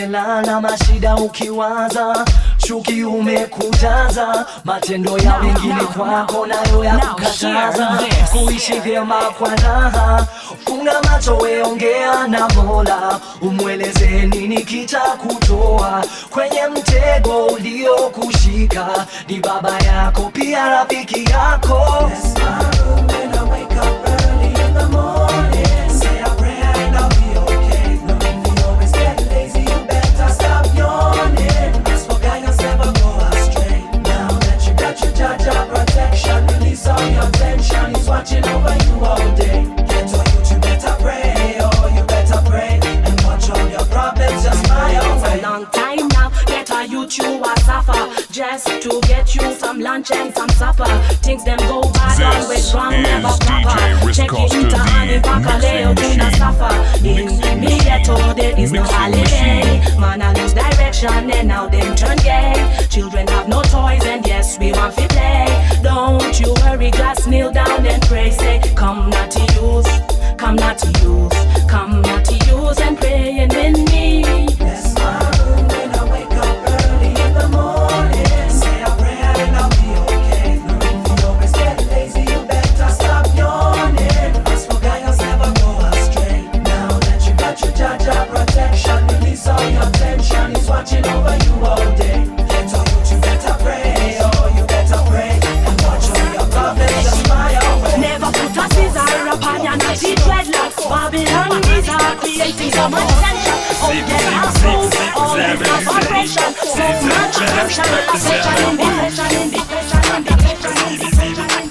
umelala mashida ukiwaza, chuki umekujaza, matendo ya wengine kwako nayo ya kukataza kuishi vyema kwa raha. Funga macho weongea na Mola, umweleze nini kitakutoa kwenye mtego uliokushika. Ni baba yako pia rafiki yako. Watching over you all day. Get on you to better pray, oh you better pray, and watch all your problems just fly away. A long time now, get a youth you a suffer just to get you some lunch and some supper. Things them go bad, always wrong, never proper. Check it into honey, bacaleo, do not suffer. In me ghetto, there is no holiday. Man, I lose direction and now them turn gay. Children have no toys and yes, we want to play. Don't you worry, just kneel down and pray. Say, come not to use, come not to use, come not to use and praying with me. Bless my room when I wake up early in the morning. Say a prayer and I'll be okay. No, if you always get lazy, you better stop yawning. As for guys, never go astray. Now that you got your Jaja protection, release all your tension. He's watching over you all day. Get on you to better pray, oh you better pray, and watch all your problems just fly away. Never put a scissor upon your naughty dreadlocks. Babylon is creating so much tension. Oh yeah, I prove all this is oppression. So much tension, oppression, depression, depression, depression,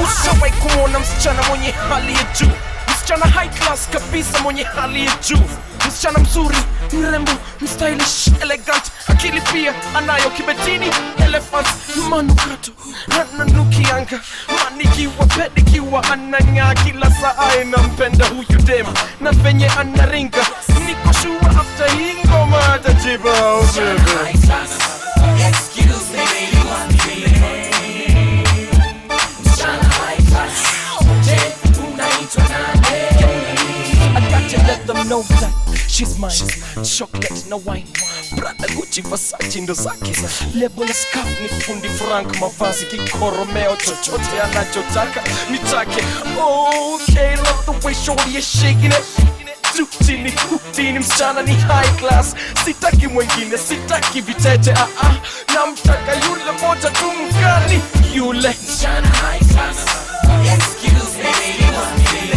Ushawahi kuona msichana mwenye hali ya juu, msichana high class kabisa mwenye hali ya juu, msichana mzuri, mrembo, stylish, elegant, akili pia anayo kibetini, elephant, manukato, ananukianga, manikiwa, pedikiwa, anang'aa kila saa, nampenda huyu dem, na venye anaringa, niko sure after hii ngoma atajiba, oh baby. Excuse me, baby, one minute. I got to let them know that she's mine. Chocolate na wine, Prada, Gucci, Versace ndo zake. Label scarf ni fundi Frank, mavazi kikoromeo, chochote anachotaka ni chake. Okay, love the way shorty is shaking it. Chini kutini, msichana ni high class. Sitaki mwengine, sitaki vitete, namtaka yule moja tu mkali, yule msichana high class. Excuse me, baby, one minute.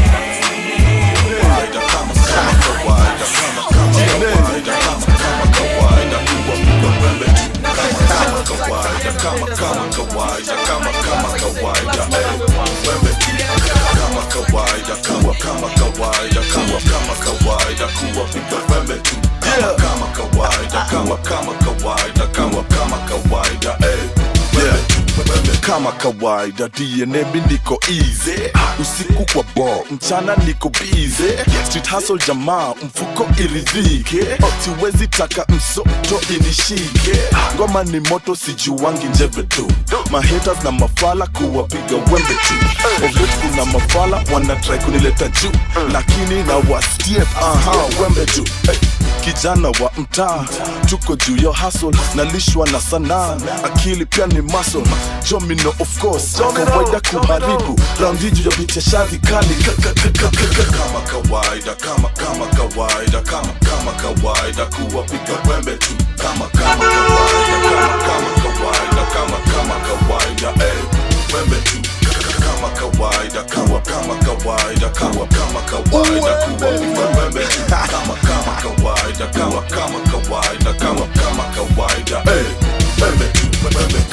Kama kawaida DNA mi niko easy, usiku kwa bar, mchana niko busy. Street hustle jamaa, mfuko iridhike, siwezi taka msoto inishike. Ngoma ni moto sijuwangi njeve tu, mahaters na mafala kuwapiga wembe tu. Ovlet kuna mafala wana try kunileta juu, lakini na wastiep wembe tu. Kijana wa mtaa, tuko juu yo hustle, nalishwa na sanaa, akili pia ni muscle. Jomino of course, kawaida kuharibu round hii juu ya beat ya shadi kali. Kama kawaida, kama kawaida, kama kawaida, kuwapiga wembe tu. Kama kawaida, kama kawaida, wembe tu. Kama kawaida, kama kawaida, kuwapiga wembe tu. Kama kawaida, kama kawaida, wembe tu.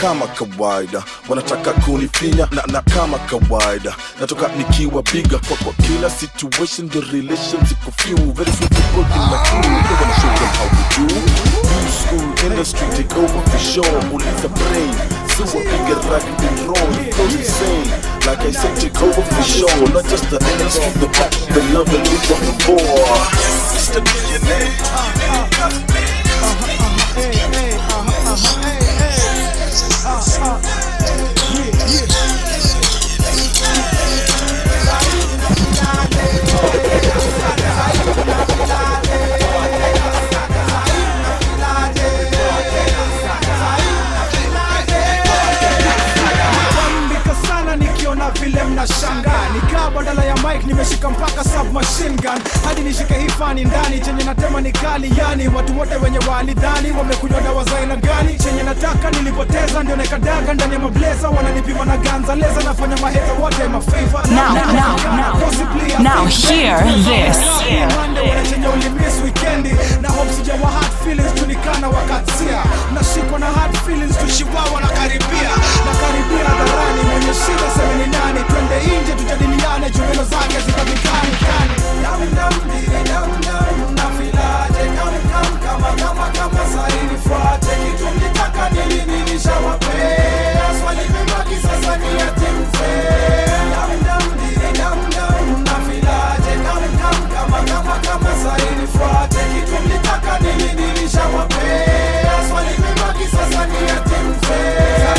Kama kawaida wanataka kunifinya na kama kawaida natoka nikiwa bigger kwa kila situation. The relations iko few, very few people in my crew. They wanna show them how we do. New school industry take over for sure. Uliza brain, so a bigger rugby roll. It's insane, like I said, take over for sure. Not just the industry, the back, the love and we from the before. It's the DNA. machine gun hadi nishike hii fani ndani. Chenye natema ni kali yani, watu wote wenye walidhani wamekunywa dawa za aina gani. Chenye nataka nilipoteza ndio nekadaga ndani ya mableza, wananipima na ganza leza, nafanya maheta wote my favor. Now hear this. Chenye ulimiss weekendi na hope sijawa hard feelings tunikana wakatia, nashikwa na hard feelings tushiwawa na karibia hadharani, mwenye shida sema ni nani, twende inje tujadiliane jumelo zake zikabikani kani. Nafilaje kama saini fuate kitu mlitaka nili nilishawapea, swali membaki sasa ni yatimfea. Nafilaje kama saini fuate kitu mlitaka nili nilishawapea, swali membaki sasa ni yatimfea.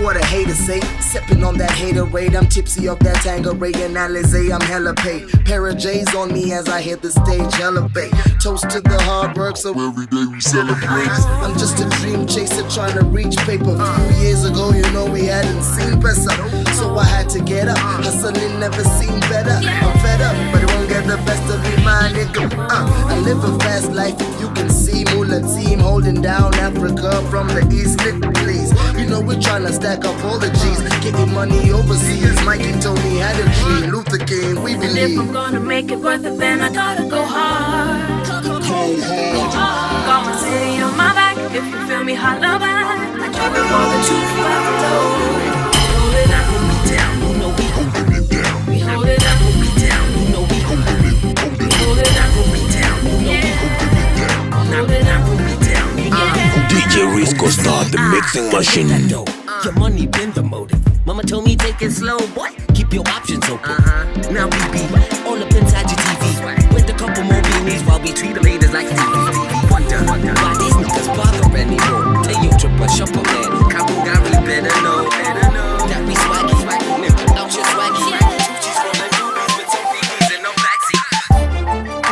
What a hater say, sipping on that haterade. I'm tipsy off that Tanqueray and Alizé, I'm hella paid. Pair of J's on me as I hit the stage, elevate. Toast to the hard work, so every day we celebrate. I'm just a dream chaser trying to reach paper. A few years ago, you know we hadn't seen Pesa, so I had to get up. Hustling never seemed better. I'm fed up, but it won't get the best of me, my nigga. I live a fast life, you can see Mula team holding down Africa from the east, nigga, please. You know we're trying to stack up all the G's, getting money overseas. Mikey Tony had a dream, Luther King, we believe. If I'm gonna make it worth it, then I gotta go hard. Got my city on my back, if you feel me, holla back. I drop it for the truth, forever told. Hold it up, hold me down, you know we holding it down. We hold it up, hold me down, you know we holding it. Hold it up, hold me down, you know we holding it down. Hold it up, hold me down, DJ Risco start the mixing machine. Your money been the motive. Mama told me take it slow, boy. Keep your options open. Now we be all up inside your TV with a couple more beanies while we treat the ladies like TV. Wonder why these niggas bother anymore. Play your trip, but shop a man. Couple got really better know that we swaggy, nigga out your swaggy. She's rolling doobies with some BBs and no backseat.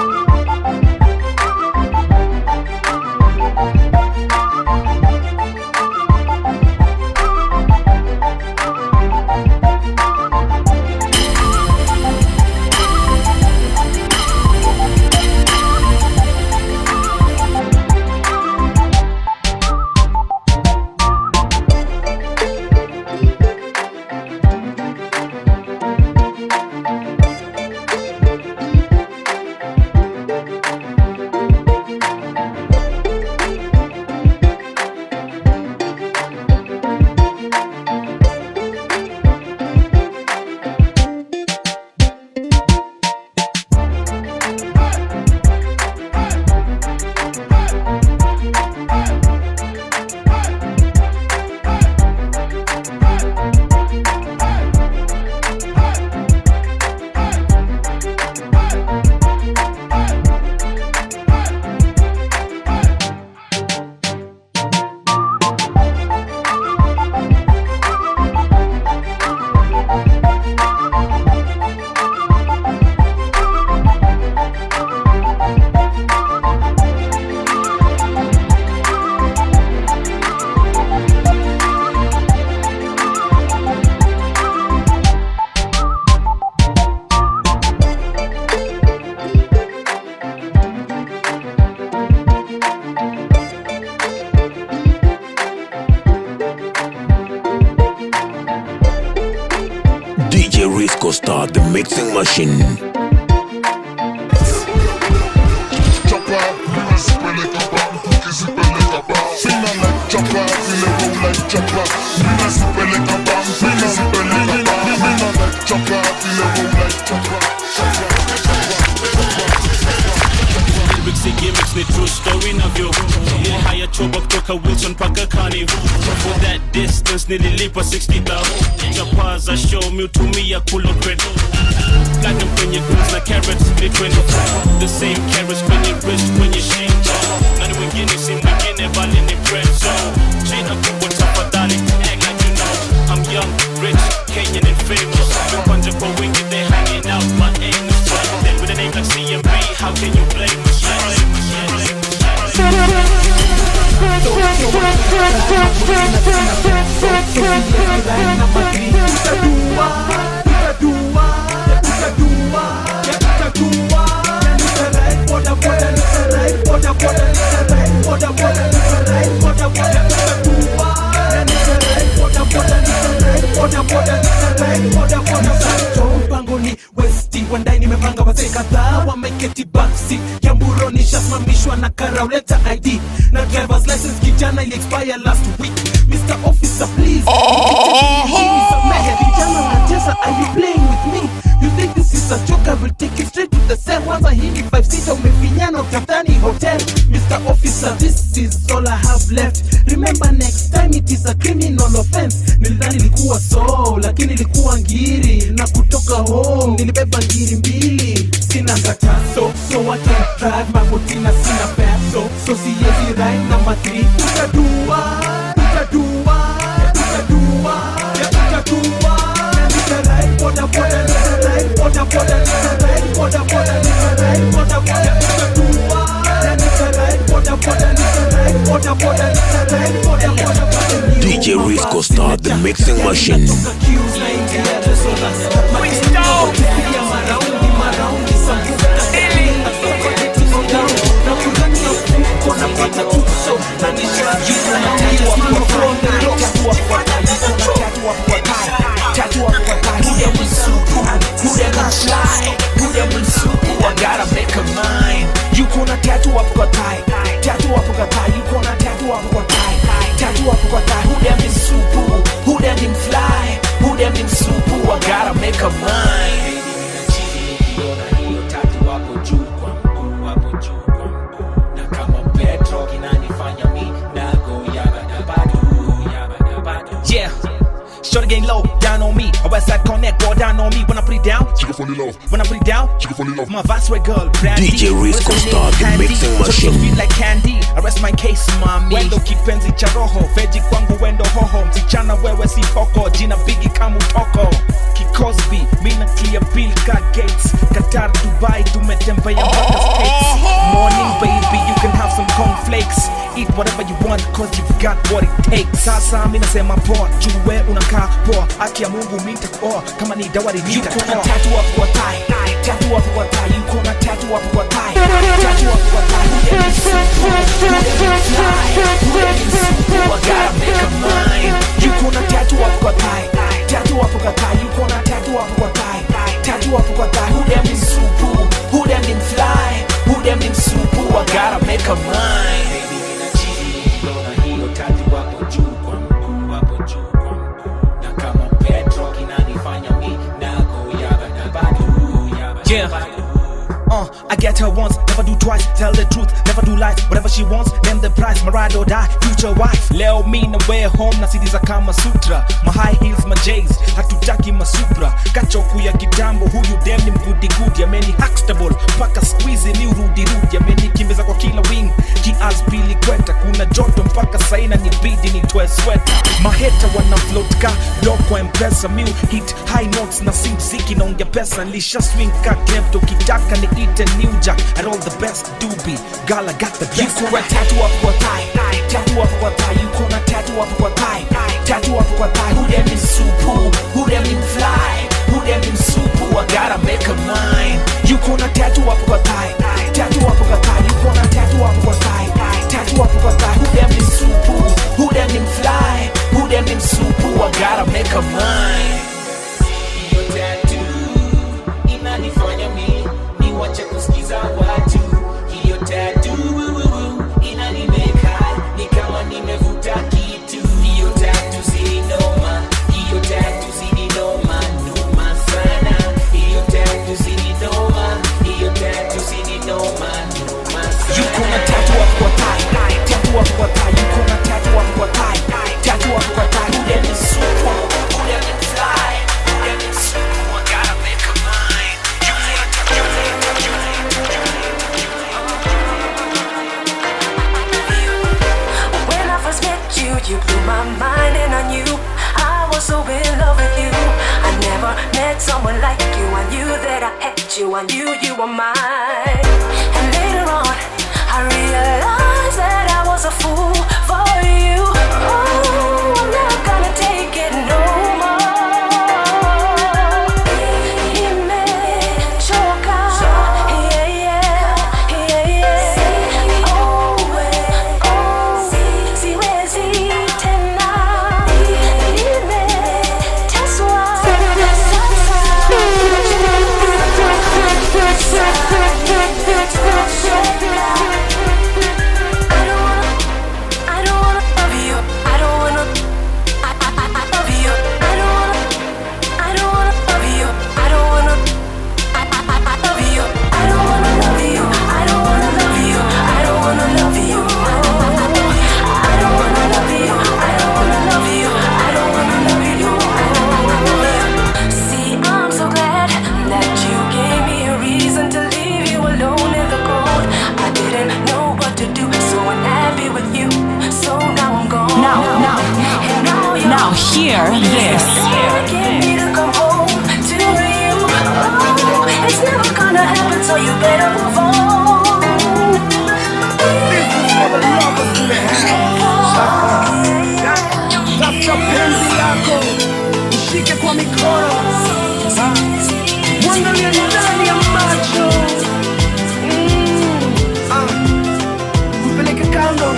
Risco start the mixing machine. Gimmicks, the true story of you. Haya choba kutoka Wilson paka Carnival. For that distance nililipa 60,000. Chapaza show me utumia kulo credit. Platinum kwenye goods na carrots split 25. The same carrots kwenye wrist kwenye shit. Nani wengine si mwingine bali ni bread. So jina kubwa tafadhali act like you know. I'm young, rich, Kenyan and famous. Mpanja kwa wingi they hanging out. My aim is right. Then with a name like CMB, how can you blame us? Pangoni Westi wandai nimepanga wazee kadhaa wameketi backseat ya mburo nishasimamishwa na karauleta ID na driver's license kijana ili expire last week. Mr. Officer please samehe kijana nacheza, are you playing with me? You think this is a joke? I will take you straight to the cell. Once I hit 5-seater umefinyana utadhani hotel. Mr. Officer, this is all I have left. Remember next time it is a criminal offense. Nilidhani ilikuwa so, lakini ilikuwa ngiri. Na kutoka home, nilibeba ngiri mbili. Sina kataso, so I can drive my motina sina peso. So siyezi ride number 3. Utadua. Boda boda, DJ Risco start the mixing machine. I gotta make a mind. You gonna tattoo up your tie. Tattoo up your tie. You gonna tattoo up your tie. Tattoo up your tie. Who them in supu? Who them in fly? Who them in supu? I gotta make a mind. Yeah. Shorty getting low, down on me. A West Side Connect, go down on me. When I put it down, she go fall in love. When I put it down, she go fall in love. My vice red girl, Brandy. DJ Risco start the mixing machine. So feel like candy. Arrest my case, mommy. Wendo kipenzi cha roho, veji kwangu wendo hoho. Msichana wewe si poko, jina bigi kamu toko. Cosby, mina clear bill ka gates. Qatar, Dubai, tumetembea mpaka States. Morning baby, you can have some cornflakes. Eat whatever you want cause you've got what it takes. Sasa mina sema poa, juwe unakaa poa. Aki ya Mungu minta kuoa, kama ni dawari nita kuoa. You gonna tattoo up kwa tie, tattoo up kwa tie. You gonna tattoo up kwa tie, tattoo up kwa tie. Who them is super, who them is fly, who them is super. I gotta make a mind. You gonna tattoo up kwa tie, tattoo up kwa tie. You gonna tattoo up kwa tie, tattoo up kwa tie. Who them in super, who them in fly, who them in super. I gotta make a mind. Baby nina chini, lona hiyo tattoo hapo juu kwa mguu, hapo juu kwa mguu. Na kama Petro kinanifanya mi nago yaba na badu, yaba na badu. I get her once, never do twice. Tell the truth, never do lies. Whatever she wants, name the price. My ride or die, future wife. Leo me na way home na sidi za Kama Sutra. My high heels, my J's, hatutaki masupra. Kachoku ya kitambo, huyu dem ni mgudi gudi. Ameni Huxtable, paka squeeze ni urudi rudi. Ameni kimbeza kwa kila wing, kiaz pili kweta. Kuna joto mpaka saina ni bidi ni toe sweater. Maheta wana float ka, loko M-Pesa. Miu hit high notes na sim ziki na unge pesa. Lisha swing ka klepto, kitaka ni eat a new jack. And all the best doobie, gala got the best. You gonna tattoo up your thigh, tattoo up your thigh. You gonna tattoo up your thigh, tattoo up your thigh. Who them in supu, who them in fly, who them in supu. I gotta make a mind. You gonna tattoo up your thigh, tattoo up your thigh. You gonna tattoo up your thigh, tattoo up your thigh. Who them in supu, who them in fly, who them in supu. I gotta make a mind. Your tattoo inanifanya mi niwache kusikiza watu. Hiyo tattoo inanimeka ni kama nimevuta kitu. Hiyo tattoo si noma, hiyo tattoo si noma, noma sana. Hiyo tattoo si noma, hiyo tattoo si noma, noma sana. You gonna tattoo up You blew my mind and I knew I was so in love with you. I never met someone like you. I knew that I had you. I knew you were mine. And later on, I realized that I was a fool for you. Oh, I'm not gonna take it no more. Hear this. It's never gonna happen, so you better move on. This is for the lovers in the house. Tafuta penzi lako, ushike kwa mikono, mwangalie ndani ya macho, mpeleke kando,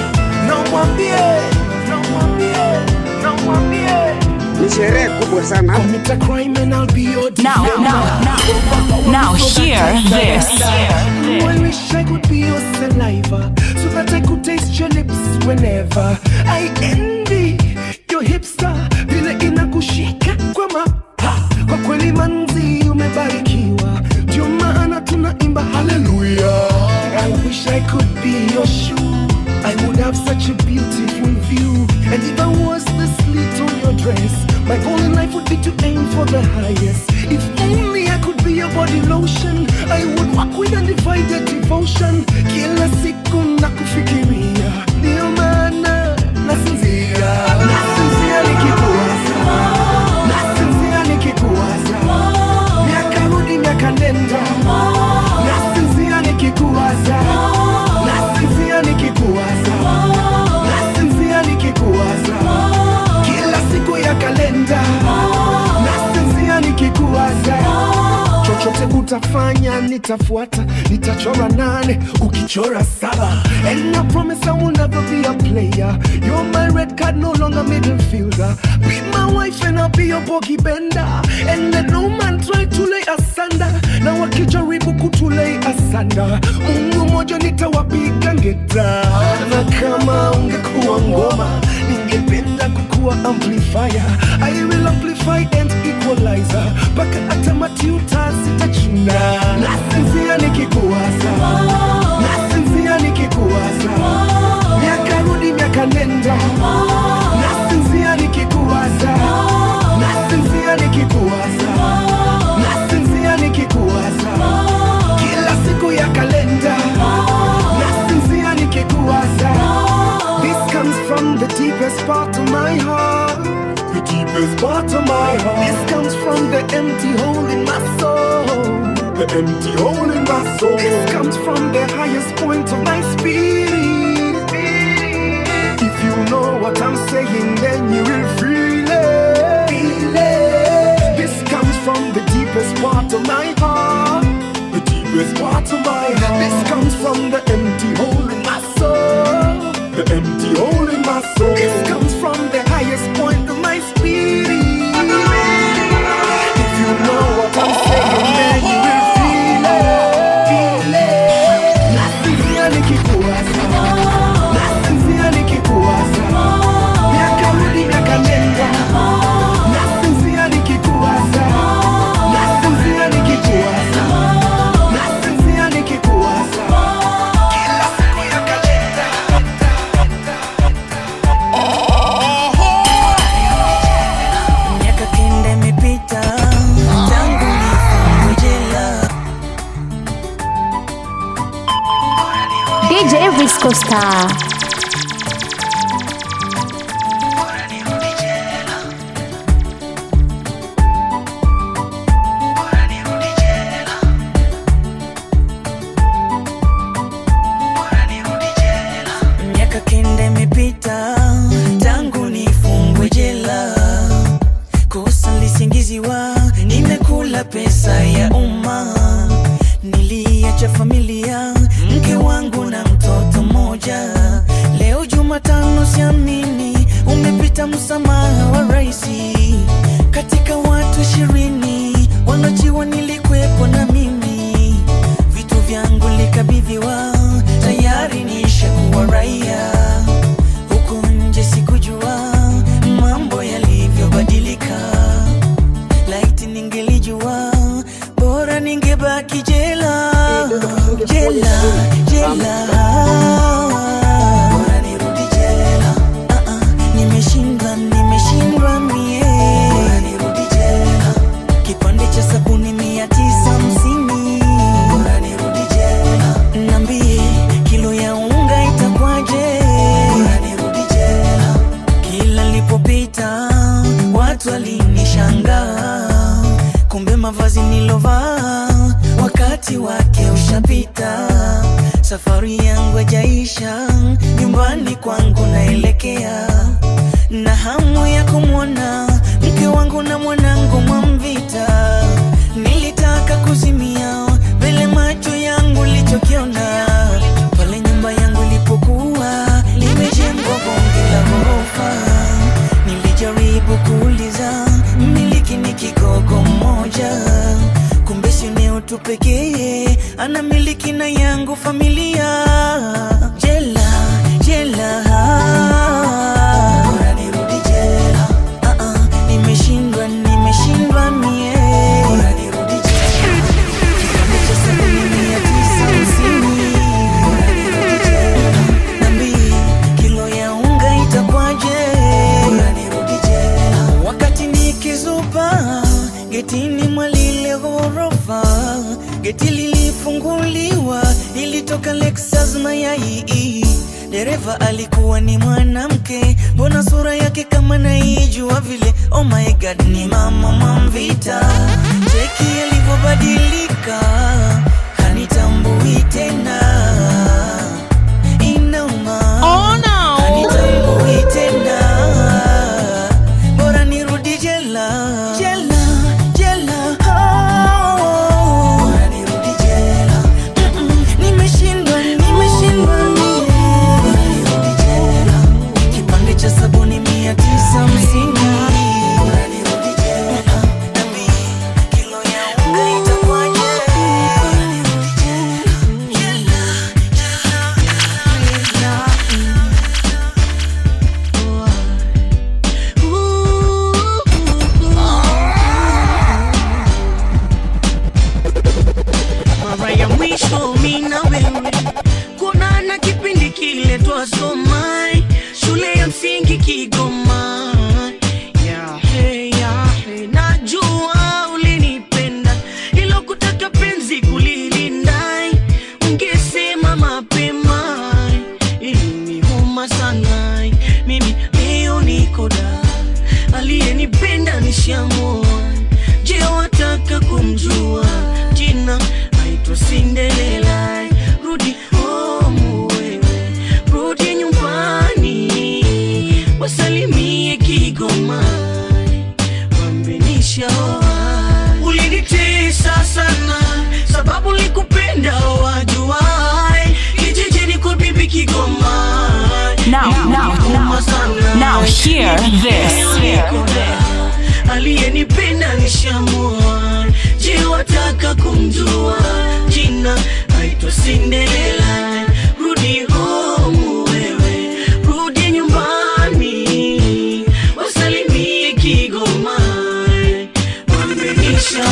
na umwambie ni sherehe kubwa sana. Now hear this. I wish I could be your saliva, so that I could taste your lips whenever. I envy your hipster, vile inakushika kwa kwa kweli manzi umebarikiwa, ndio maana tunaimba hallelujah. I wish I could be your shoe, I would have such a beautiful view. And if I was the slit on your dress, my goal in life would be to aim for the highest. If only I could be your body lotion, I would walk with undivided devotion. Kila siku nakufikiria, ndio maana nasinzia nikikuwaza, nasinzia nikikuwaza, miaka rudi miaka nenda, nasinzia nikikuwaza, nasinzia nikikuwaza, nasinzia nikikuwaza, kila siku ya kalenda, nasinzia nikikuwaza. Chochote utafanya nitafuata, nitachora 8 ukichora 7. And I promise I will never be a player. You're my red card, no longer middle fielder. Be my wife and I'll be your bogey bender. And let no man try to lay asunder. Na wakijaribu kutulei asanda, Mungu moja nitawapiga ngeta. Na kama ungekuwa ngoma, ningependa kukuwa amplifier. I will amplify and equalizer, paka hata matiuta zitachuna. Nasinzia nikikuwaza, nasinzia nikikuwaza, miaka rudi miaka nenda, nasinzia nikikuwaza, nasinzia nikikuwaza, nasinzia nikikuwaza, kila siku ya kalenda, nasinzia nikikuwaza. This comes from the deepest part of my heart, the deepest part of my heart. This comes from the empty hole in my soul, the empty hole in my soul. This comes from the highest point of my spirit. If you know what I'm saying, then you will feel it. Feel it. This comes from the deepest part of my heart, the deepest part of my heart. This comes from the empty hole in my soul, the empty hole in my soul. This comes from the highest point of my spirit. If you know what I'm saying, then you will feel it. Feel it. Nasinzia nikikuwaza, nasinzia nikikuwaza, miaka rudi miaka nenda, nasinzia nikikuwaza, nasinzia nikikuwaza, nasinzia nikikuwaza, kila siku ya kalenda. Miaka kenda imepita tangu nifungwe jela. DJ Risco Star. usiamini, umepita msamaha wa raisi. Katika watu 20 walojiwa nilikwepo na mimi, vitu vyangu likabidhiwa, tayari nishakuwa raia. Huko nje sikujua mambo yalivyobadilika, laiti ningelijua bora ningebaki jela. Jela, jela, bora nirudi jela. Nimeshindwa mie, bora nirudi jela. Kipande cha sabuni 950, bora nirudi jela. Niambie kilo ya unga itakwaje, bora nirudi jela. Kila nilipopita watu walinishangaa, kumbe mavazi nilovaa wakati wake ushapita. Safari yangu hajaisha, nyumbani kwangu naelekea, na hamu ya kumwona mke wangu na mwanangu Mwamvita. Nilitaka kuzimia mbele macho yangu lichokiona, pale nyumba yangu ilipokuwa limejengwa bonge la ghorofa. Nilijaribu kuuliza mmiliki ni kigogo mmoja, kumbe si eneo tu pekee anamiliki na yangu familia. Jela, jela, bora nirudi jela. Nimeshindwa mie, bora nirudi jela. Kipande cha sabuni 950, bora nirudi jela. Niambie kilo ya unga itakwaje, bora nirudi jela. Wakati nikizupa getini mwa lile ghorofa, geti lilifunguliwa, ilitoka Lexus mayai. Dereva alikuwa ni mwanamke, mbona sura yake kama naijua vile. Oh my god, ni mama Mwamvita. Cheki alivyobadilika, hanitambui tena. Inauma, hanitambui tena. Bora nirudi jela, jela, jela. Bora nirudi jela. Nimeshindwa mie, bora nirudi jela. Kipande cha sabuni 950, bora nirudi jela. Nami kilo ya unga itakwaje, bora nirudi jela. Jela, jela, mara ya mwisho mimi na wewe kuonana kipindi kile twasoma shule ya msingi Kigoma. Yahe, najua ulinipenda, ilo kutaka penzi kulilinda, ungesema mapema, iliniuma sana. Mimi leo niko da, aliyenipenda nishamua. Je, wataka kumjua jina? Aitwa Cinderella. Rudi home wewe, rudi nyumbani, wasalimie Kigoma, wambenisha. Ulinitesa sana sababu likupenda, wajuai kijijini kwa bibi Kigoma. Now hear this. Aliyenipenda nishamua. Je, wataka kumjua jina? Aitwa Cinderella. Rudi home wewe, rudi nyumbani, wasalimie Kigoma, wambenisha.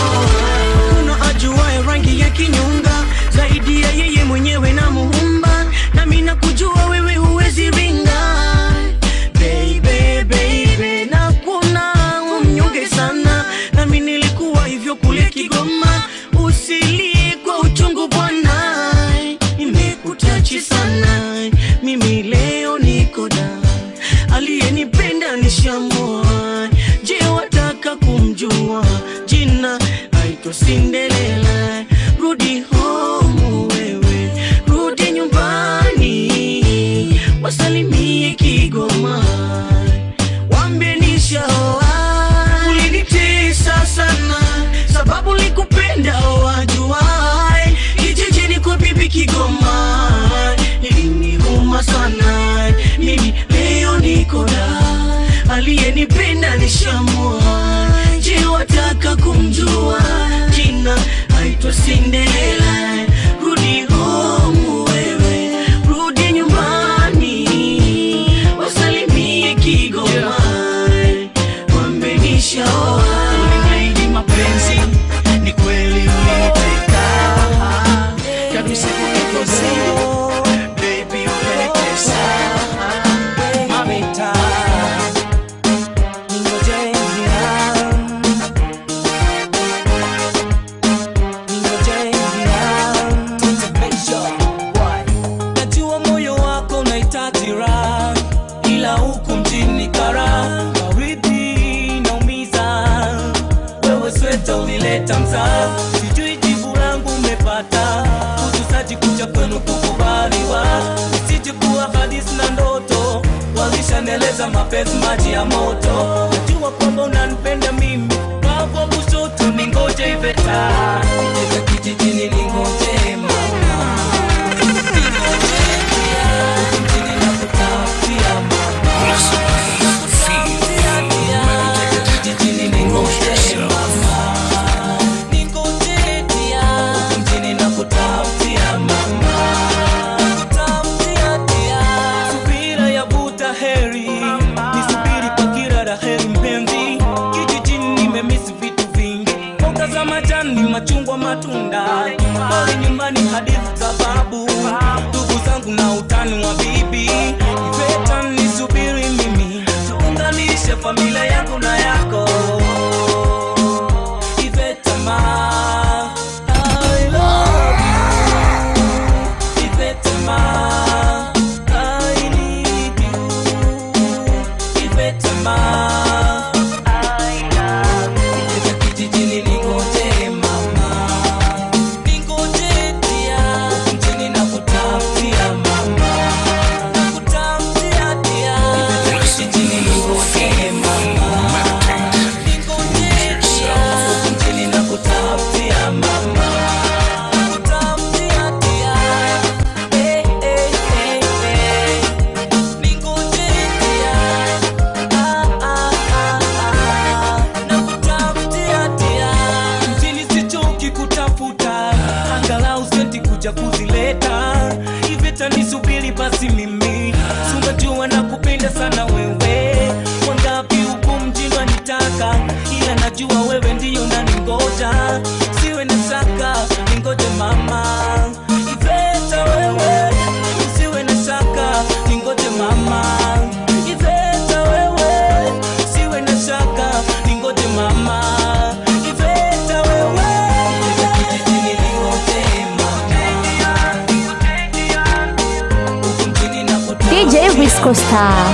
Kuna ajuaye rangi ya kinyonga zaidi ya yeye mwenyewe na Muumba, na mimi nakujua wewe huwezi ringa. Baby, na kuna mnyonge sana, na mimi nilikuwa hivyo kule Kigoma. Usilie kwa uchungu bwana, nimekutachi sana. Mimi leo niko da, aliyenipenda nishamua. Je, wataka kumjua jina? Aitwa Cinderella. Rudi home wewe, rudi nyumbani, wasalimie Kigoma, wambenisha. Ulinitesa sana sababu likupenda, wajuai kijijini kwa bibi Kigoma, iliniuma sana. Mimi leo Cinderella, rudi home wewe, rudi nyumbani, wasalimie Kigoma, wamenishaoa. Uliniahidi mapenzi, ni kweli uliniteka, kati sikukosea, baby ulinitesa, mamita najua moyo wako unahitaji raha, ila huku mjini kara baridi naumiza. Wewe sweta ulileta mzaa, sijui jibu langu umepata. Utusaji kuja kwenu kukubaliwa, isije kuwa hadithi na ndoto. Walishaneleza mapenzi maji ya moto. Najua kwamba unanipenda mimi, wako Busoto ningoje Iveta, Iveta kijijini ningoje mama, ningoje pia mjini na kutafutia mama, kijijini ningoje mama, ningoje pia mjini na kutafutia mama, kutafutia pia. Subira ya vuta heri, nisubiri kwa kila heri mpenzi. Kijijini nimemisi vitu vingi, mboga za majani, machungwa, matunda. Pale nyumbani hadithi za babu, ndugu zangu na utani wa bibi. Iveta nisubiri mimi, tuunganishe familia yangu na yako. Iveta ma, I love you. Iveta ma, I need you. Iveta ma, I love you. Iveta kijijini ningoje mama, ningoje pia mjini na kutafutia mama, na kutafutia pia. Iveta kijijini ningoje mama, ningoje pia mjini na kutafutia mama, na kutafutia pia. Hey, hey, hey, hey. Ningoje pia, na kutafutia pia. Mjini sichoki kutafuta, angalau senti kuja kuzileta. Iveta nisubiri basi mimi, unajua nakupenda sana wewe. Wangapi huku mjini wanitaka, ila najua wewe ndiyo unaningoja. Siwe na shaka, ningoje mama. Iveta wewe, usiwe na shaka, ningoje mama. Iveta wewe, usiwe na shaka, ningoje mama. Iveta wewe, Iveta kijijini ningoje mama. Huku mjini na DJ Risco Star.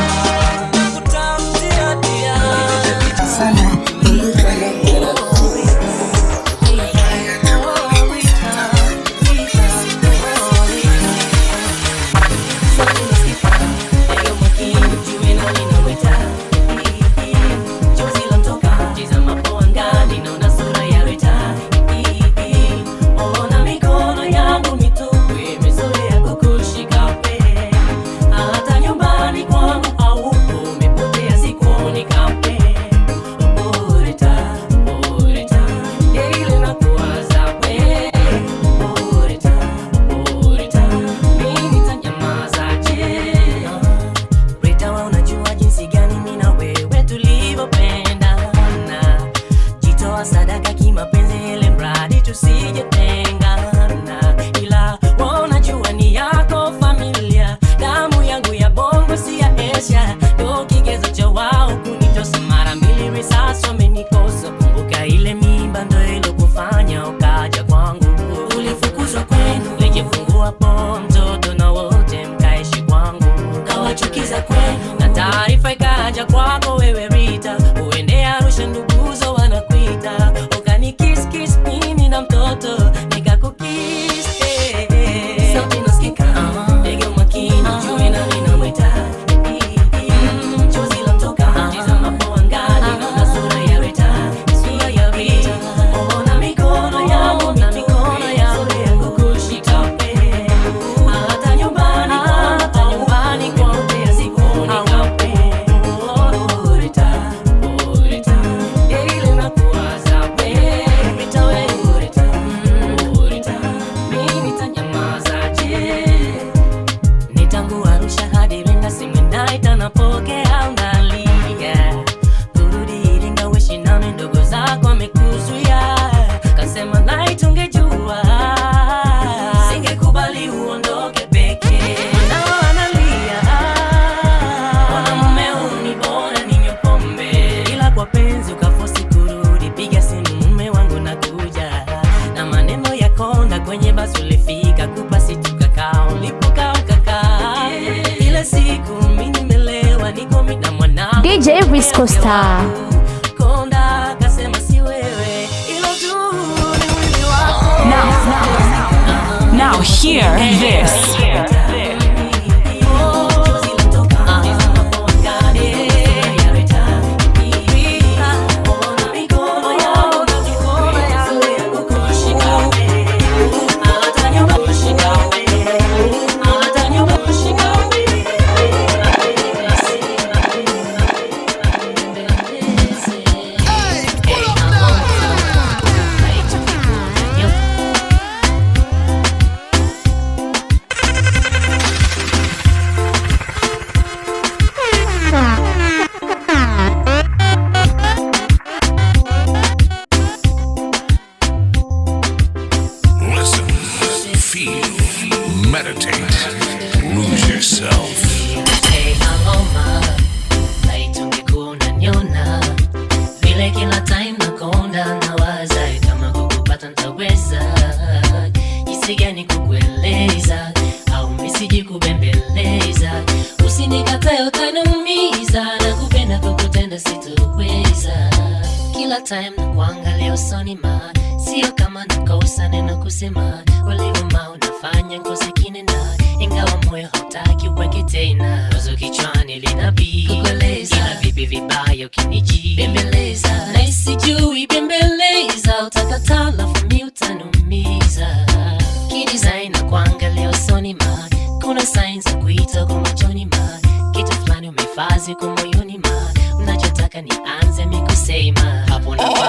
kutafutia pia. Hata nyumbani kwangu haupo, umepotea sikuoni kamwe. unapokea unalia, kurudi Iringa uishi nami ndugu zako wamekuzuia, kasema light ungejua singekubali uondoke peke. Nao analia, mwanamume ni bora ninywe pombe, ila kwa penzi ukafosi kurudi, piga simu mume wangu nakuja, na maneno ya konda kwenye basi ulifika kupasi tukakaa ulipokaa ukakaa. Ile siku mimi nimelewa niko mimi na mwanangu DJ Risco Star. Konda kasema si wewe ilo tu ni mwili wako. Now hear this. Time na kuangalia usoni ma, sio kama nakosa neno kusema, ulivuma unafanya ngozi kinena, ingawa moyo hautaki uweke tena, wazo kichwani linabii kukueleza, ila vipi vibaya ukiniji bembeleza, na isijui bembeleza, utakataa lafu mi utanumiza, kidesign na kuangalia usoni ma, kuna signs za kuita kwa machoni ma, kitu fulani umefazi kwa moyoni ma, unachotaka nianze mikusema, hapo nafanya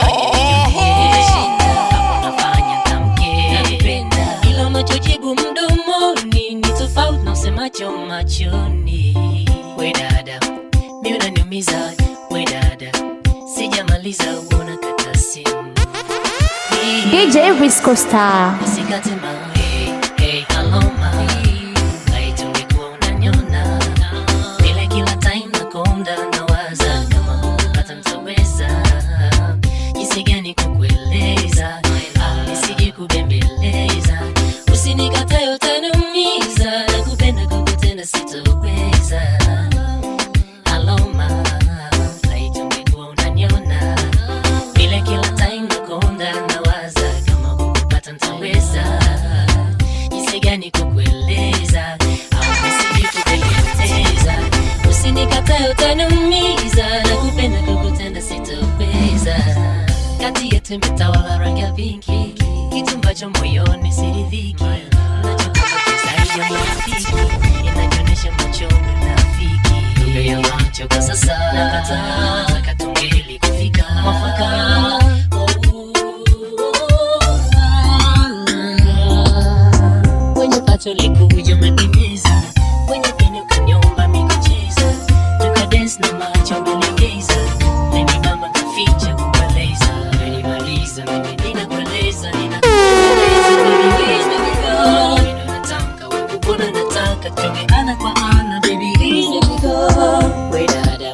hapo nafanya tamke napenda, ila unachojibu mdomoni ni tofauti na usemacho machoni. We dada, mimi unaniumiza, we dada, sijamaliza unakata simu. DJ Risco Star. Usikate hey, hey, hello ma, haitungekuwa unaniona, vile kila time nakonda nawaza kama hata mtaweza, jinsi gani kukueleza, nisije kubembeleza, usinikatae utaniumiza, nakupenda kukutenda sitoweza. Aloma, haitungekuwa unaniona, vile kila time nakonda nawaza kama kukupata mtaweza, jinsi gani kukueleza, nisije kubembeleza, usinikatae utaniumiza, nakupenda kukutenda sitoweza. Kati yetu imetawala rangi ya pinki, kitu ambacho moyoni siridhiki, unachotaka zaidi ya marafiki, inajionyesha machoni unafiki, lugha ya macho kwa sasa nakataa, nataka tungeli kufika mwafaka. Kwenye pato likuja umependeza, kwenye peni ukaniomba mikucheza, tukadance na macho umelegeza, leni mama kaficha kukueleza, umenimaliza mimi ninakueleza, ninakueleza baby go, mimi natamka wewe kupona, nataka tuwe ana kwa ana baby go. We dada,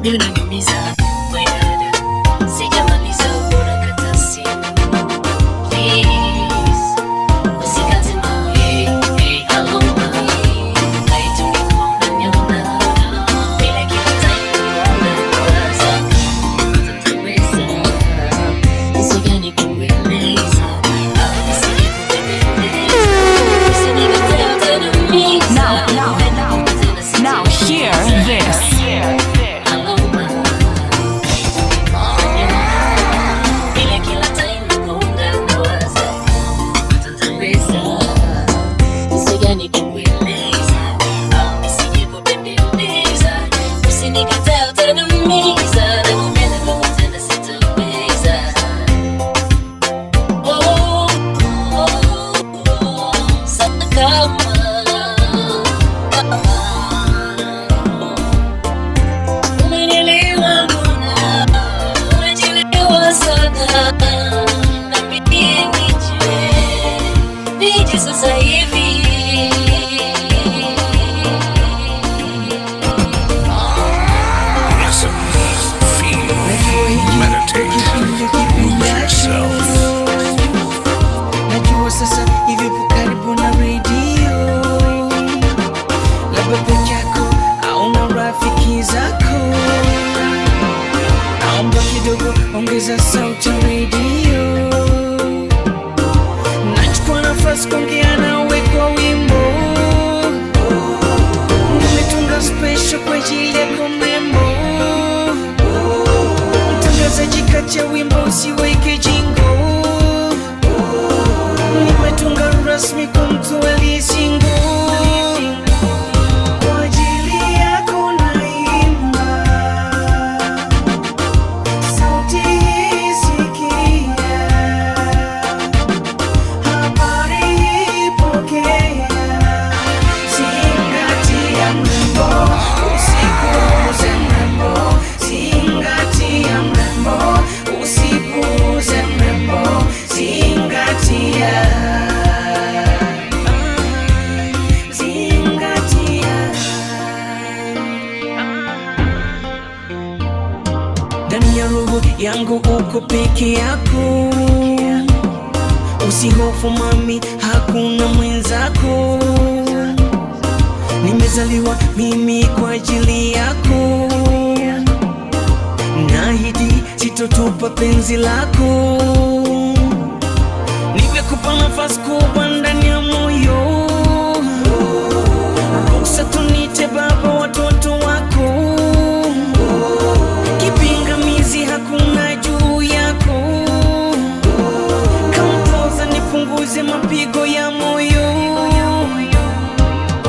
mimi unaniumiza, we dada, sijamaliza unakata simu, please usikate ma, hey, hey, hello ma, haitungekuwa unaniona, vile kila time nawaza utaweza, jinsi gani kukueleza, nisije kubembeleza, usinikatae utaniumiza. Now hear this. Vile kila time nakonda nawaza utaweza, jinsi gani kukueleza, nisije kubembeleza, usinikatae utaniumiza, nakupenda kukutenda sitoweza. Oh, oh, oh, sana kama mimi sasa hivi. Najua sasa hivi upo karibu na radio, labda peke yako au na rafiki zako. Naomba kidogo ongeza sauti ya radio, nachukua nafasi kuongea nawe kwa wimbo. Nimetunga special kwa ajili yako mrembo, mtangazaji kati ya wimbo usiweke jingo. Nimetunga rasmi kwa mtu aliyesingo, kwa ajili yako naimba, sauti hii sikia, habari hii pokea, zingatia mrembo, usipuuze mrembo, zingatia mrembo, usipuuze mrembo, zingatia. Ndani ya roho yangu uko peke yako, usihofu mami, hakuna mwenzako. Nimezaliwa mimi kwa ajili yako, naahidi sitotupa penzi lako. Nimekupa nafasi kubwa ndani ya moyo, ruhusa tunite baba watoto wako. Kipingamizi hakuna juu yako, kampoza nipunguze mapigo ya moyo.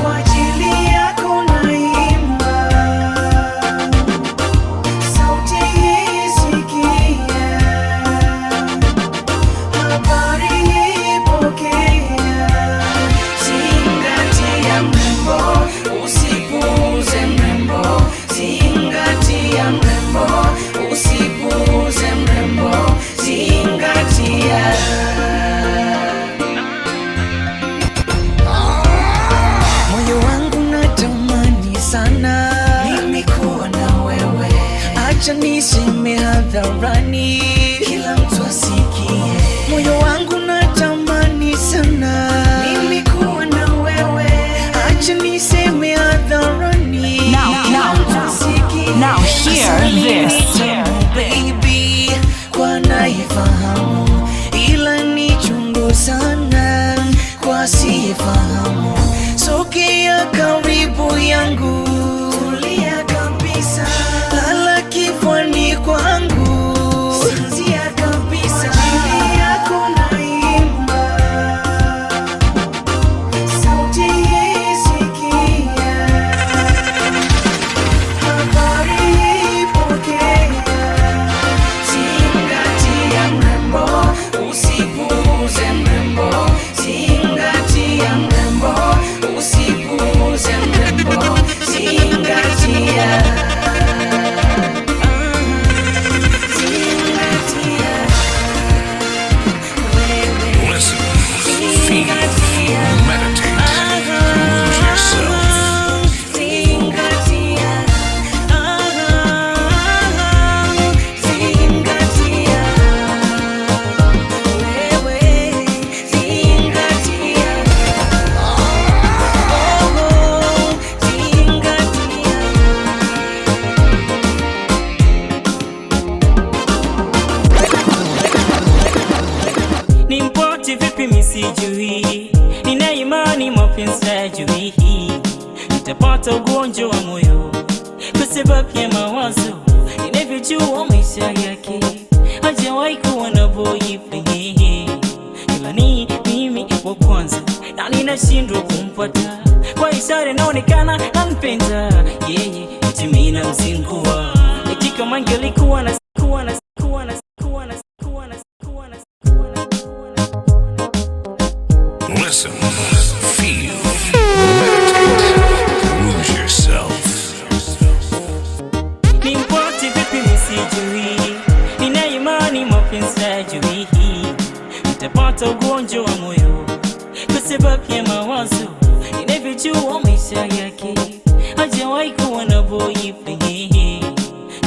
Kwa ajili yako naimba, sauti hii sikia, habari hii pokea, zingatia mrembo, usipuuze mrembo, zingatia mrembo, usipuuze mrembo, zingatia. Moyo wangu natamani sana mimi kuwa na wewe, acha niseme hadharani kila mtu asikie. Moyo wangu natamani sana mimi kuwa na wewe, acha niseme hadharani kila mtu asikie. Now hear this. Baby, kwa nayefahamu, ila ni chungu sana kwa asiyefahamu. Sogea karibu yangu, tulia kabisa, lala kifuani kwangu, sinzia kabisa. Kwa ajili yako naimba, sauti hii sikia, habari hii pokea, zingatia mrembo, usipuuze mrembo, zingatia mrembo, usipuuze mrembo, zingatia. Listen, feel, meditate, lose yourself. Nimpoti vipi misijui, nina imani mapenzi hajui, nitapata ugonjwa wa moyo kwa sababu ya mawazo. Ninavyojua maisha yake hajawahi kuwa na boyfriend, ila ni mimi wa kwanza na ninashindwa kumpata. Kwa ishara inaonekana anipenda yeye, eti mimi namzingua, eti kama angelikuwa na Listen, feel, meditate, lose yourself. Nimpoti vipi misijui, nina imani mapenzi hajui, nitapata ugonjwa wa moyo kwa sababu ya mawazo. Ninavyojua maisha yake hajawahi kuwa na boyfriend,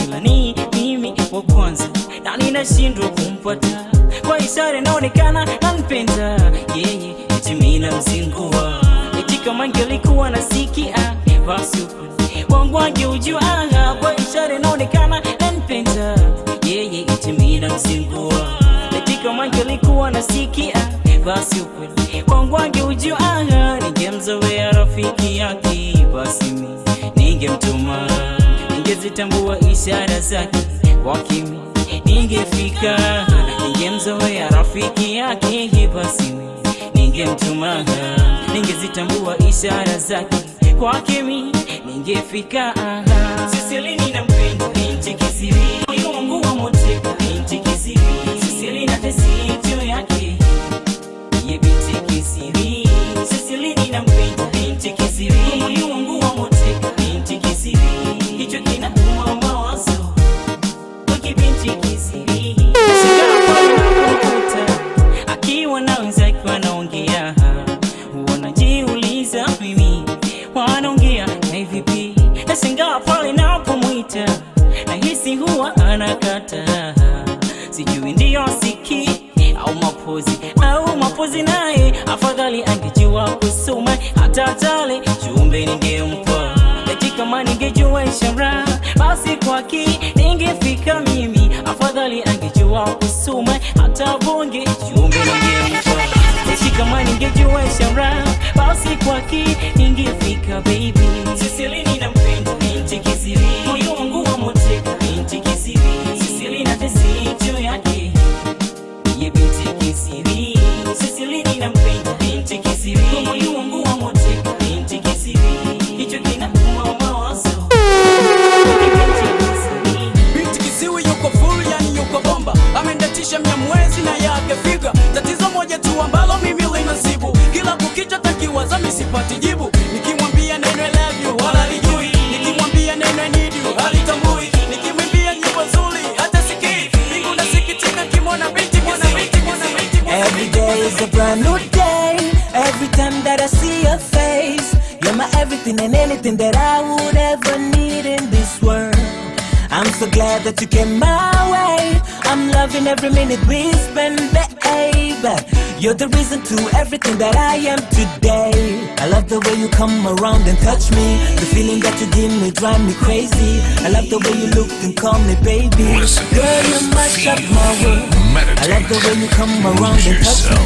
ila ni mimi wa kwanza na ninashindwa kumpata. Kwa ishara inaonekana anipenda yeye, eti mimi namzingua. Eti kama angelikuwa nasikia basi wangu angeujua. Kwa ishara inaonekana anipenda yeye, eti mimi namzingua. Eti kama angelikuwa nasikia basi ukweli wangu angeujua. Ningemzoea rafiki yake, basi mimi ningemtuma. Ningezitambua ishara zake kwa kimi ningefika. Ningemzoea rafiki yake, basi mimi ningemtuma. Ningezitambua ishara zake kwa kimi ningefika. Sisili ninampenda binti kisiri, moyo wangu wa moteka binti kisiri. Sisili na tesicho yake ye binti kisiri. Sisili ninampenda binti kisiri, moyo wangu wa moteka binti kisiri. Hicho kinauma mawazo kwa binti kisiri. Akiwa na wenzake wanaongea, wanajiuliza mimi wanaongea na vipi. Nashangaa pale napomwita, nahisi huwa anakata. Sijui ndio siki au mapozi naye. Afadhali angejua kusoma hata tale chumbe ningempa. Eti kama ningejua ishara basi kwaki ningefika mimi. Afadhali angejua kusoma hata bonge chumbe ningempa. Eti kama ningejua ishara basi kwaki ningefika baby. Sisili ninampenda binti kisiri, moyo wangu wa moteka binti kisiri. Sisili na tesicho yake ye binti kisiri. Sisili ninampenda binti kisiri, moyo wangu wa moteka binti kisiri. Hicho kinauma mawazo binti kisiri. Yuko full yani yuko bomba, amendatisha Mnyamwezi na yake figa. Tatizo moja tu ambalo mimi linasibu, kila kukicha takiwaza mimi sipati jibu. Nikimwambia neno I love you wala lijui, nikimwambia neno I need you halitambui, nikimwimbia nyimbo nzuri hata sikii. Mbingu nasikitika kimona binti kisiri. Every day is a brand new day. Every time that I see your face, you're my everything and anything that I would ever need in this world. I'm so glad that you came my way. I'm loving every minute we spend, baby. You're the reason to everything that I am today. I love the way you come around and touch me. The feeling that you give me drive me crazy. I love the way you look and call me baby. Girl, you mash up my world. I love the way you come around and touch me.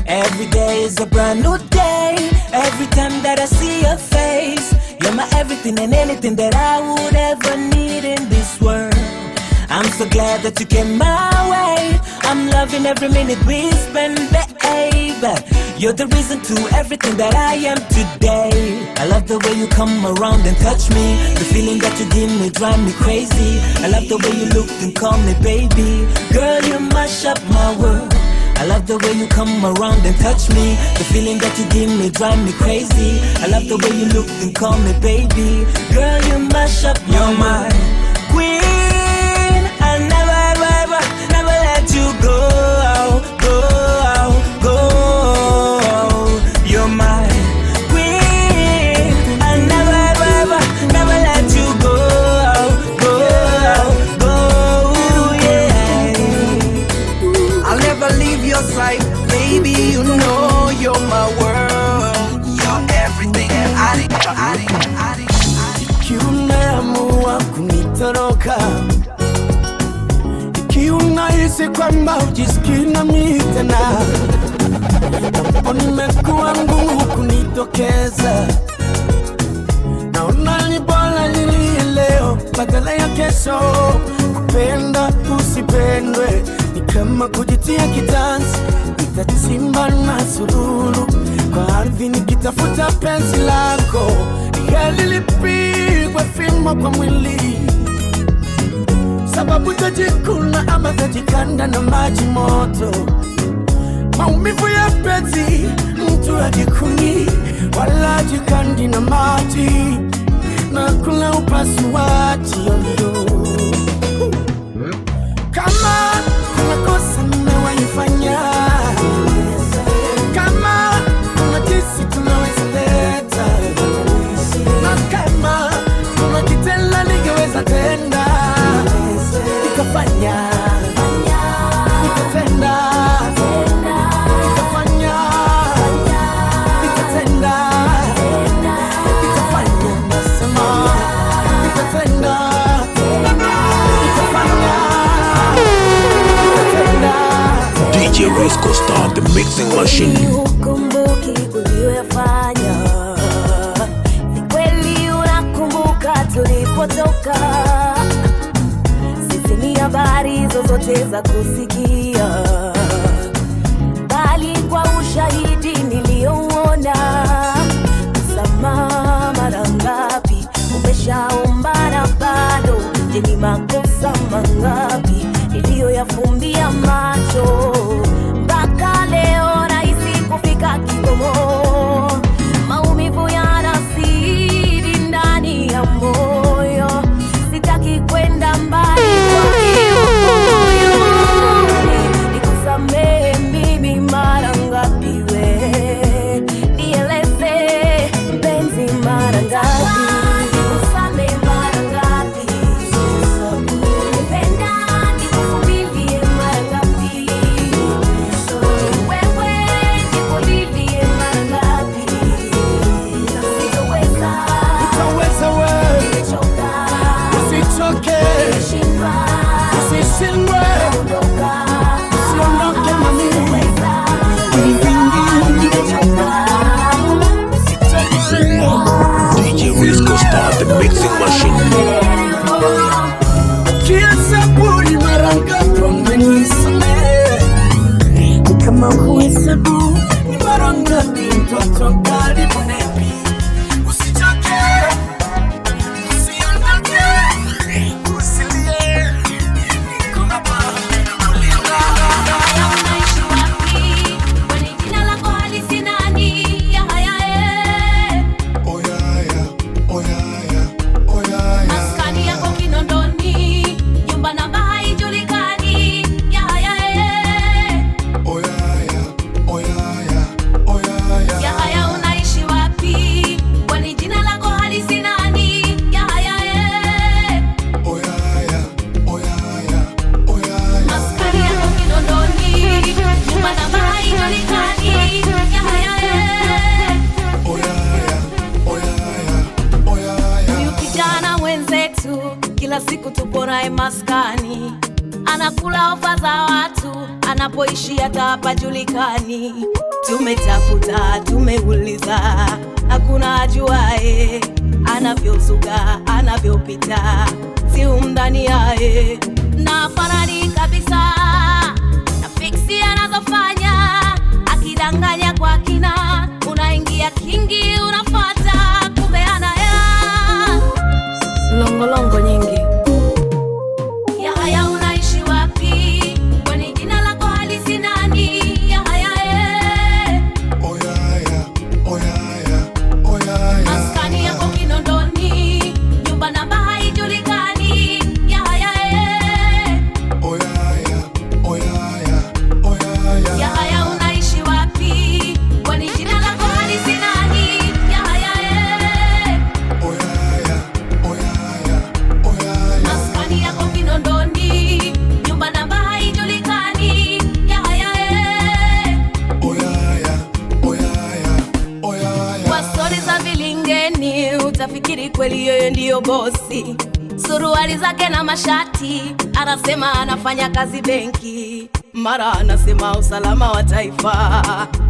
Every day is a brand new day. Every time that I see your face, you're my everything and anything that I would ever need in this world. I'm so glad that you came my way. I'm loving every minute we spend, baby. You're the reason to everything that I am today. I love the way you come around and touch me. The feeling that you give me drive me crazy. I love the way you look and call me baby. Girl, you mash up my world. I love the way you come around and touch me. The feeling that you give me drive me crazy. I love the way you look and call me baby. Girl, you mash up my mind. Queen, I never let you go. You're my queen. I never let you go. Yeah. I'll never leave your side, baby. You know you're my world. You're everything. Umeamua kunitoroka, ikiwa unahisi kwamba hujisikii nami tena, napo nimekuwa ngumu kunitokeza. Naona ni bora nilie leo badala ya kesho. Kupenda usipendwe ni kama kujitia kitanzi. Nitachimba na sururu kwa ardhi nikitafuta penzi lako. Heli lipigwe fimbo kwa mwili, sababu tajikuna ama tajikanda na maji moto. Maumivu ya penzi hatuna jikuni wala jikandi na maji na kula upasuaji yoyo. Kama kuna kosa nimewaifanya, kama kuna kesi tunaweza leta, na kama kuna kitenda ningeweza tenda, nikafanya DJ Risco Star, the mixing machine. Ukumbuki uliyofanya, ni kweli unakumbuka tulipotoka. Sisi ni habari zozote za kusikia, bali kwa ushahidi niliouona. Msamaha mara ngapi umeshaomba na bado? Je, ni makosa mangapi niliyoyafumbia macho? Mpaka leo nahisi kufika kikomo, maumivu yanazidi ndani ya moyo. Sitaki kwenda mbali kwa hiyo moyo. Nikusamehe mimi mara ngapi we? Nieleze mpenzi mara ngapi? Nikusamehe mara ngapi? Nipenda nikuvumilie mara ngapi? Wewe nikulilie mara ngapi? Sitoweza, nitaweza wewe, nimechoka, usichoke, nimeshindwa, usishindwe, usiondoke na mimi. DJ Risco Star, the mixing machine. Kihesabu ni mara ngapi umenisamehe? Ni kama huhesabu ni mara ngapi mtoto karibu nepi. Usichoke, usiondoke, usilie, niko hapa kukulinda. Unaishi wapi? Kwani jina lako halisi nani? Yahaya maskani yako Kinondoni, nyumba namba haijulikani. Yahaya Yahaya unaishi wapi? Kwani jina lako halisi nani? Yahaya maskani yako Kinondoni, nyumba namba haijulikani. Huyu kijana mwenzetu kila siku tupo naye maskani, anakula ofa za watu, anapoishi hata hapajulikani. Tumetafuta, tumeuliza, hakuna ajuae anavyozuga, anavyopita, si umdhani yae na farani kabisa na fiksi anazofanya, akidanganya kwa kina, unaingia kingi, unafata kumbe ana hela, longolongo nyingi. Yahaya unaishi wapi? Kwani jina lako halisi nani? Yahaya maskani yako Kinondoni, nyumba namba haijulikani. Yahaya Yahaya unaishi wapi? Kwani jina lako halisi nani? Yahaya maskani yako Kinondoni, nyumba namba haijulikani. Yahaya kwa stori za vilingeni utafikiri kweli yeye ndiyo bosi. Suruali zake na mashati, anasema anafanya kazi benki, mara anasema usalama wa taifa.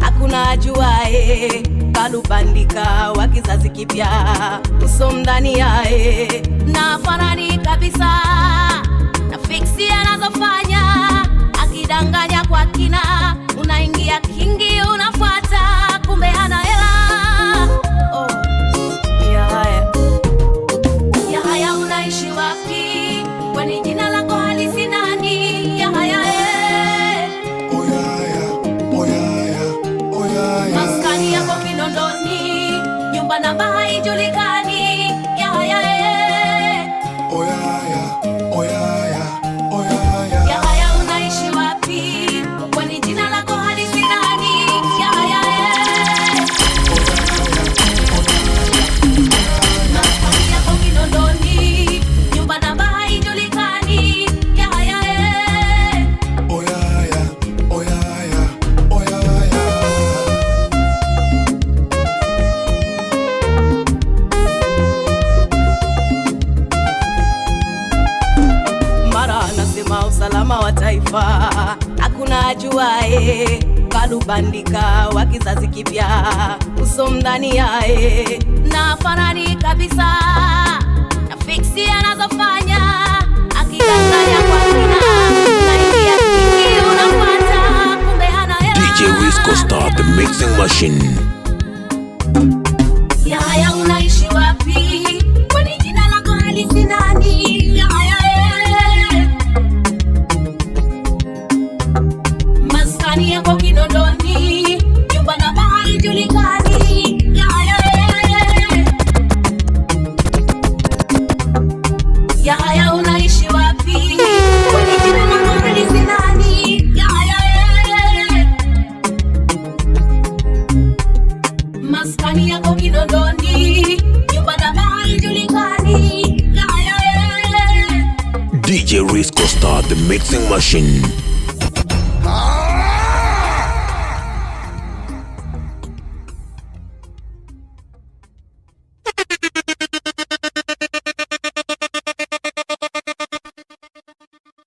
Hakuna ajuae, kalubandika wa kizazi kipya, uso mdani yae na farani kabisa na fiksi anazofanya, akidanganya kwa kina, unaingia kingi, unafuata kumbe ana hela. Yahaya unaishi wapi? Kwani jina lako halisi nani? Yahaya maskani mama wa taifa, hakuna ajuae kalubandika wa kizazi kipya, uso mdani yae na farani kabisa na fiksi anazofanya akidanganya kwa kina na ingia kingi unapata kumbe hana hela. DJ Risco Star, the mixing machine. Yaya unaishi wapi? Kwani jina lako halisi nani? Yaya maskani yako Kinondoni, nyumba na bahari julikani. Yaya unaishi wapi? Kwani jina lako halisi nani? Maskani yako Kinondoni, nyumba na bahari julikani. DJ Risco Star, the mixing machine.